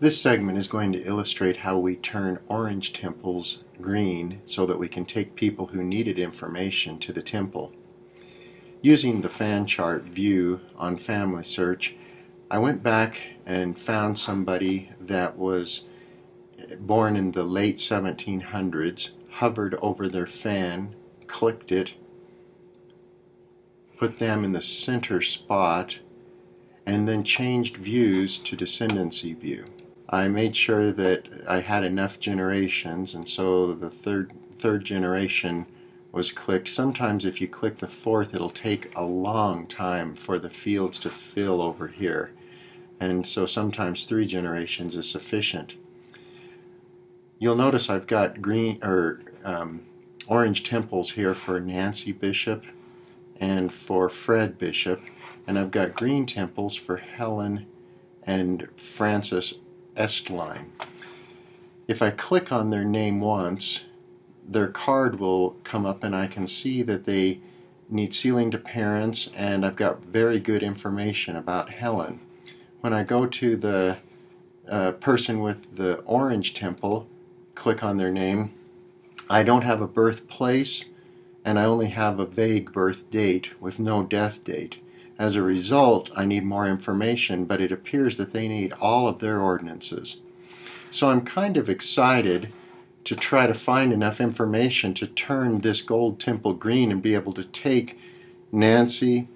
This segment is going to illustrate how we turn orange temples green so that we can take people who needed information to the temple. Using the fan chart view on Family Search, I went back and found somebody that was born in the late 1700s, hovered over their fan, clicked it, put them in the center spot, and then changed views to descendancy view. I made sure that I had enough generations, and so the third generation was clicked. Sometimes if you click the fourth, it'll take a long time for the fields to fill over here, and so sometimes 3 generations is sufficient. You'll notice I've got orange temples here for Nancy Bishop and for Fred Bishop, and I've got green temples for Helen and Francis Estline. If I click on their name once, their card will come up and I can see that they need sealing to parents, and I've got very good information about Helen. When I go to the person with the orange temple, click on their name, I don't have a birthplace and I only have a vague birth date with no death date. As a result, I need more information, but it appears that they need all of their ordinances. So I'm kind of excited to try to find enough information to turn this gold temple green and be able to take Nancy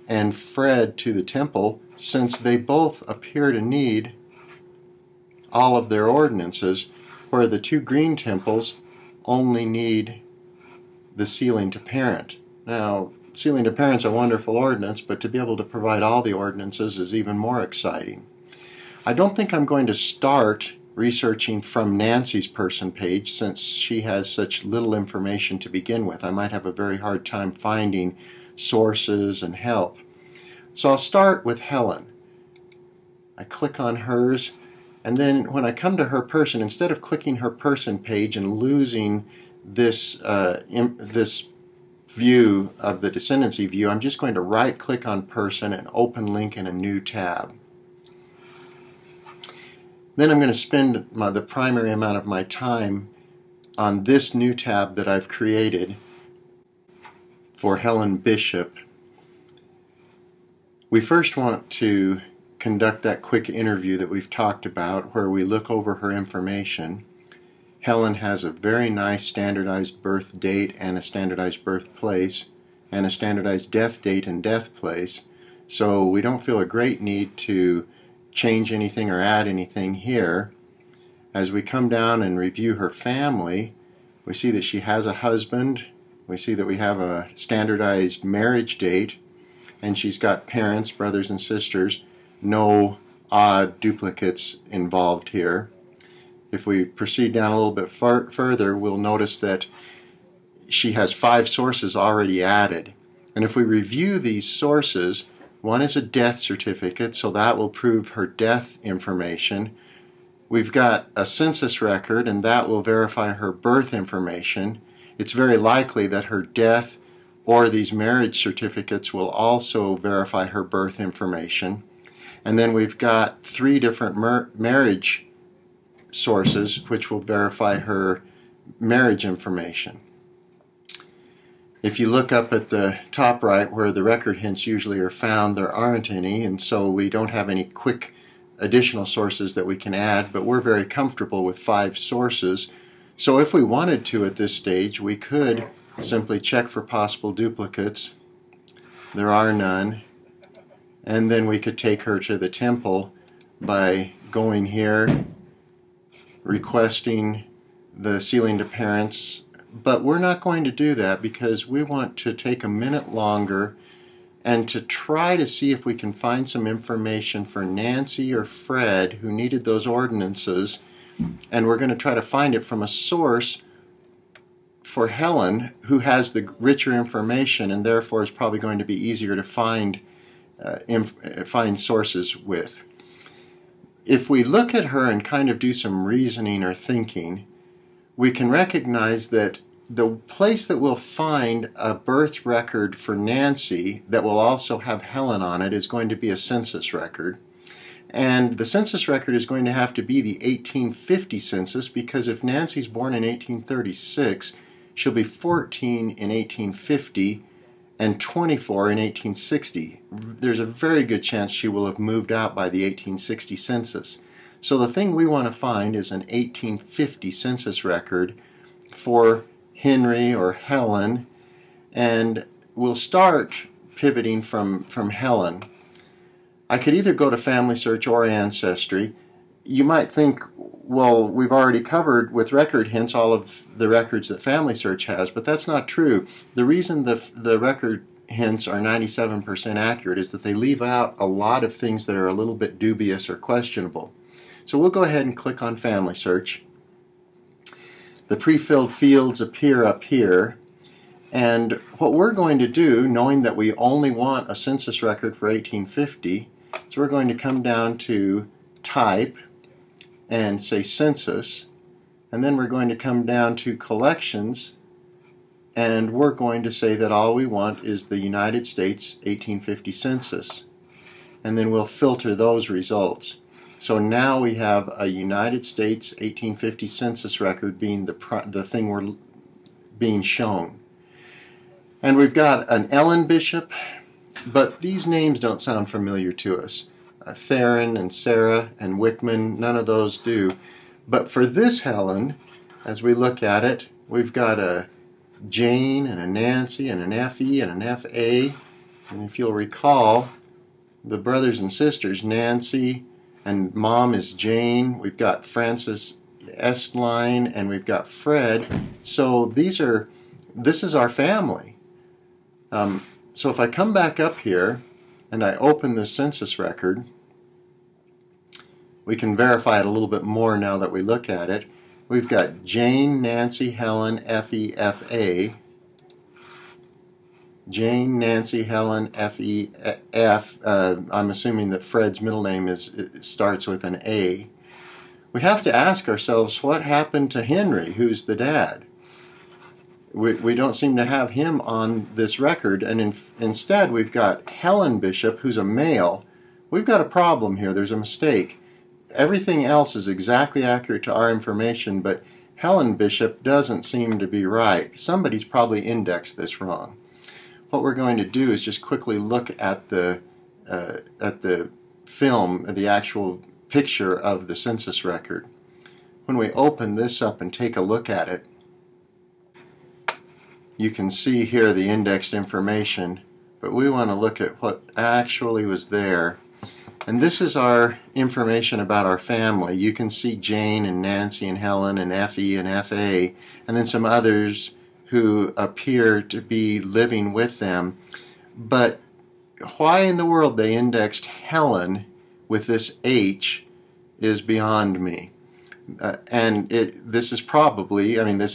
and Fred to the temple, since they both appear to need all of their ordinances, where the 2 green temples only need the sealing to parent. Now, sealing to parent's a wonderful ordinance, but to be able to provide all the ordinances is even more exciting. I don't think I'm going to start researching from Nancy's person page, since she has such little information to begin with. I might have a very hard time finding sources and help. So I'll start with Helen. I click on hers, and then when I come to her person, instead of clicking her person page and losing this view of the descendancy view, I'm just going to right click on person and open link in a new tab. Then I'm going to spend the primary amount of my time on this new tab that I've created for Helen Bishop. We first want to conduct that quick interview that we've talked about, where we look over her information. Helen has a very nice standardized birth date and a standardized birthplace and a standardized death date and death place, so we don't feel a great need to change anything or add anything here. As we come down and review her family, we see that she has a husband, we see that we have a standardized marriage date, and she's got parents, brothers and sisters, no odd duplicates involved here. If we proceed down a little bit further, we'll notice that she has 5 sources already added. And if we review these sources, one is a death certificate, so that will prove her death information. We've got a census record, and that will verify her birth information. It's very likely that her death or these marriage certificates will also verify her birth information. And then we've got 3 different marriage sources which will verify her marriage information. If you look up at the top right where the record hints usually are found, there aren't any, and so we don't have any quick additional sources that we can add, but we're very comfortable with 5 sources. So if we wanted to at this stage, we could simply check for possible duplicates. There are none. And then we could take her to the temple by going here, requesting the sealing to parents, but we're not going to do that because we want to take a minute longer and to try to see if we can find some information for Nancy or Fred who needed those ordinances, and we're going to try to find it from a source for Helen who has the richer information and therefore is probably going to be easier to find sources with. If we look at her and kind of do some reasoning or thinking, we can recognize that the place that we'll find a birth record for Nancy that will also have Helen on it is going to be a census record. And the census record is going to have to be the 1850 census, because if Nancy's born in 1836, she'll be 14 in 1850 and 24 in 1860. There's a very good chance she will have moved out by the 1860 census. So the thing we want to find is an 1850 census record for Henry or Helen, and we'll start pivoting from Helen. I could either go to Family Search or Ancestry. You might think, well, we've already covered with record hints all of the records that Family Search has, but that's not true. The reason the record hints are 97% accurate is that they leave out a lot of things that are a little bit dubious or questionable. So we'll go ahead and click on Family Search. The pre-filled fields appear up here, and what we're going to do, knowing that we only want a census record for 1850, so we're going to come down to Type and say Census, and then we're going to come down to Collections, and we're going to say that all we want is the United States 1850 Census, and then we'll filter those results. So now we have a United States 1850 Census record being the thing we're being shown. And we've got an Ellen Bishop, but these names don't sound familiar to us. Theron and Sarah and Wickman, none of those do. But for this Helen, as we look at it, we've got a Jane and a Nancy and an F.E. and an F.A. And if you'll recall, the brothers and sisters, Nancy and Mom is Jane. We've got Francis Estline and we've got Fred. So this is our family. So if I come back up here and I open the census record, we can verify it a little bit more now that we look at it. We've got Jane, Nancy, Helen, F.E., F.A. Jane, Nancy, Helen, F.E., F. I'm assuming that Fred's middle name starts with an A. We have to ask ourselves, what happened to Henry, who's the dad? We don't seem to have him on this record, and instead we've got Helen Bishop, who's a male. We've got a problem here. There's a mistake. Everything else is exactly accurate to our information, but Helen Bishop doesn't seem to be right. Somebody's probably indexed this wrong. What we're going to do is just quickly look at the film, the actual picture of the census record. When we open this up and take a look at it, you can see here the indexed information, but we want to look at what actually was there. And this is our information about our family. You can see Jane and Nancy and Helen and F.E. and F.A. and then some others who appear to be living with them. But why in the world they indexed Helen with this H is beyond me. This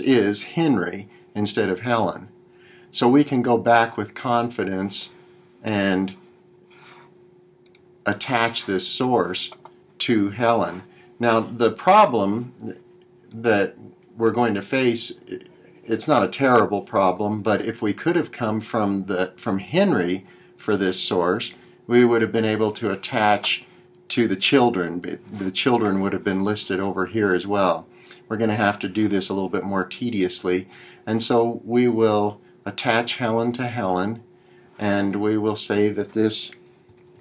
is Henry instead of Helen. So we can go back with confidence and attach this source to Helen. Now the problem that we're going to face, it's not a terrible problem, but if we could have come from Henry for this source, we would have been able to attach to the children. The children would have been listed over here as well. We're going to have to do this a little bit more tediously, and so we will attach Helen to Helen, and we will say that this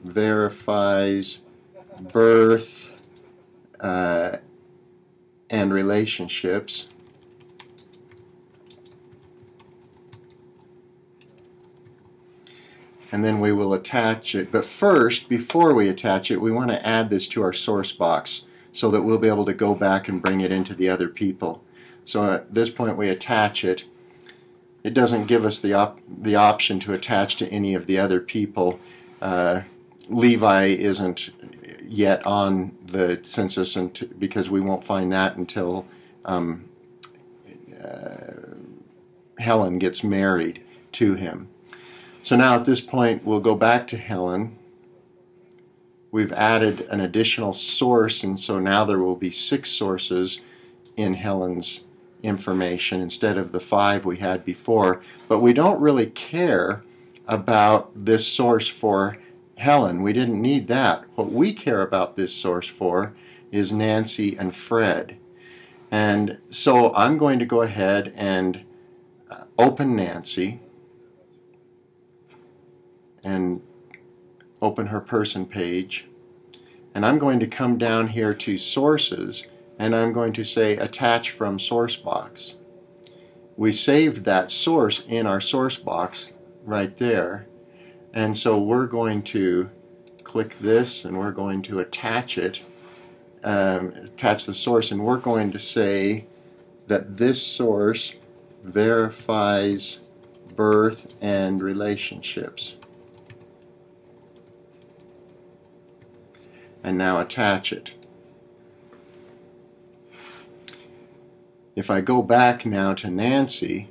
verifies birth and relationships. And then we will attach it. But first, before we attach it, we want to add this to our source box so that we'll be able to go back and bring it into the other people. So at this point we attach it. It doesn't give us the option to attach to any of the other people. Levi isn't yet on the census because we won't find that until Helen gets married to him. So now at this point we'll go back to Helen. We've added an additional source, and so now there will be 6 sources in Helen's information instead of the 5 we had before. But we don't really care about this source for Helen. We didn't need that. What we care about this source for is Nancy and Fred. And so I'm going to go ahead and open Nancy and open her person page. And I'm going to come down here to sources, and I'm going to say attach from source box. We saved that source in our source box right there, and so we're going to click this and we're going to attach it, attach the source, and we're going to say that this source verifies birth and relationships. And now attach it. If I go back now to Nancy,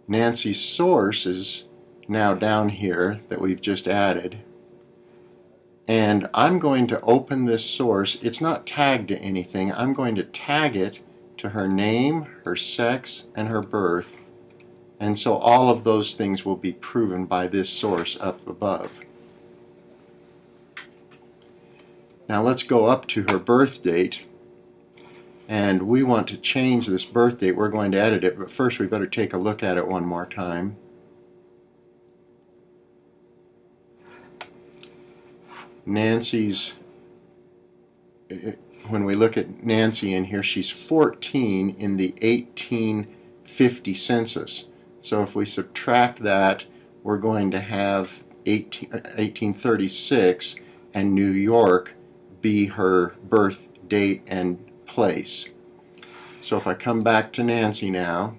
Nancy's source is now down here that we've just added. And I'm going to open this source. It's not tagged to anything. I'm going to tag it to her name, her sex, and her birth. And so all of those things will be proven by this source up above. Now let's go up to her birth date, and we want to change this birth date. We're going to edit it, but first we better take a look at it one more time. Nancy's, when we look at Nancy in here, she's 14 in the 1850 census. So if we subtract that, we're going to have 1836, and New York be her birth date and place. So if I come back to Nancy now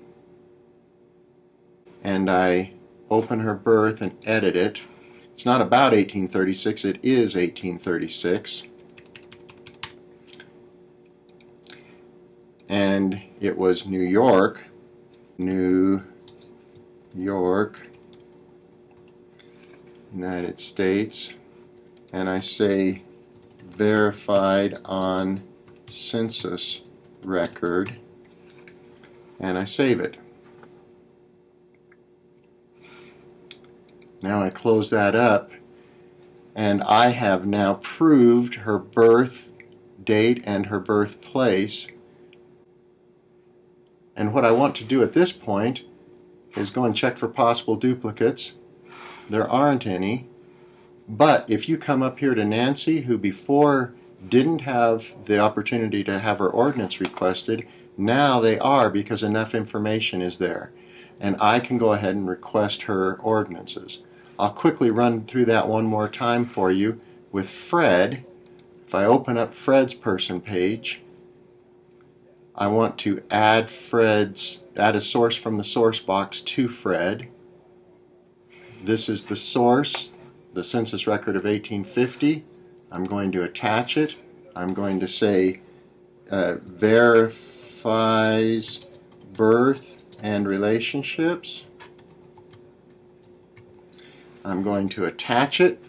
and I open her birth and edit it, it's not about 1836, it is 1836. And it was New York, United States, and I say verified on census record, and I save it. Now I close that up, and I have now proved her birth date and her birthplace. And what I want to do at this point is go and check for possible duplicates. There aren't any. But if you come up here to Nancy, who before didn't have the opportunity to have her ordinance requested, now they are, because enough information is there. And I can go ahead and request her ordinances. I'll quickly run through that one more time for you with Fred. If I open up Fred's person page, I want to add a source from the source box to Fred. This is the source, the census record of 1850. I'm going to attach it. I'm going to say verifies birth and relationships. I'm going to attach it.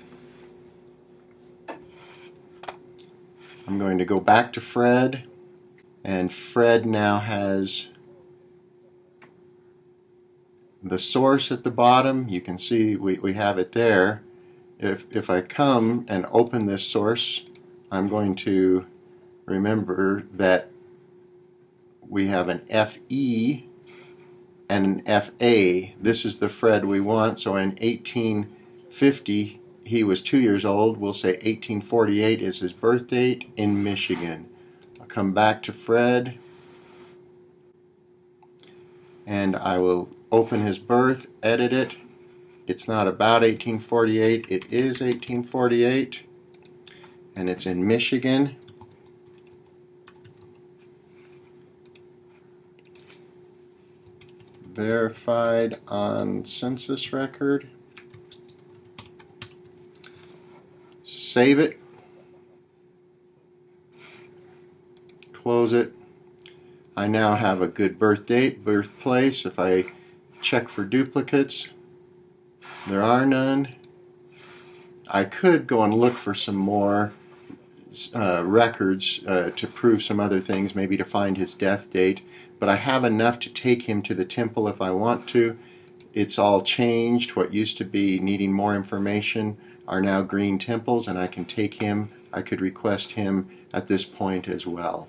I'm going to go back to Fred, and Fred now has the source at the bottom. You can see we have it there. If I come and open this source, I'm going to remember that we have an FE and an FA. This is the Fred we want. So in 1850, he was 2 years old. We'll say 1848 is his birth date in Michigan. I'll come back to Fred, and I will open his birth, edit it. It's not about 1848, it is 1848, and it's in Michigan. Verified on census record. Save it. Close it. I now have a good birth date, birthplace. If I check for duplicates, there are none. I could go and look for some more records to prove some other things, maybe to find his death date, but I have enough to take him to the temple if I want to. it's all changed. What used to be needing more information are now green temples, and I can take him, I could request him at this point as well.